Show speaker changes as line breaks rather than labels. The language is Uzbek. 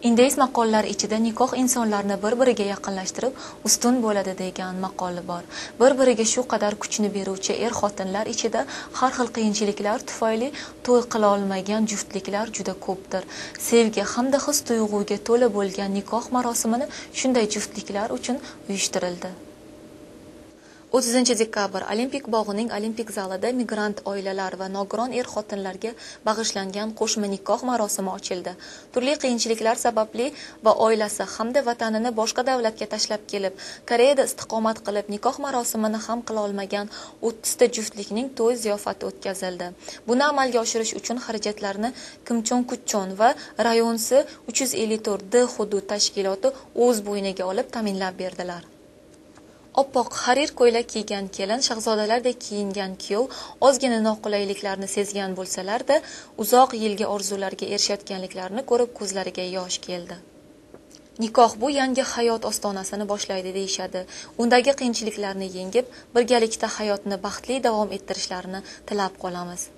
Indeys maqollar ichida nikoh insonlarni bir-biriga yaqinlashtirib, ustun bo'ladi degan maqoli bor. Bir-biriga shu qadar kuchni beruvchi er-xotinlar ichida har xil qiyinchiliklar tufayli to'y qila olmagan juftliklar juda ko'pdir. Sevgi hamda his-tuyg'uga to'la bo'lgan nikoh marosimini shunday juftliklar uchun uyushtirildi. 30 dekabr Olimpik bog'ining Olimpik zalida migrant oilalar va nogiron er-xotinlarga bag'ishlangan qo'shma nikoh marosimi ochildi. Turli qiyinchiliklar sababli va oilasi hamda vatanini boshqa davlatga tashlab kelib, Koreyada istiqomat qilib nikoh marosimini ham qila olmagan 30 ta juftlikning to'y ziyofati o'tkazildi. Buni amalga oshirish uchun xarajatlarni Kimchon-Kuchon va Rayonsi 354 D hudud tashkiloti o'z bo'yniga olib ta'minlab berdilar. Oppoq harir ko'ylak kiygan kelin, shahzodalardek kiyingan kuyov ozgina noqulayliklarni sezgan bo'lsalar-da, uzoq yilgi orzularga erishayotganliklarini ko'rib ko'zlariga yosh keldi. Nikoh bu yangi hayot ostonasini boshlaydi deyishadi. Undagi qiyinchiliklarni yengib, birgalikda hayotni baxtli davom ettirishlarini tilab qolamiz.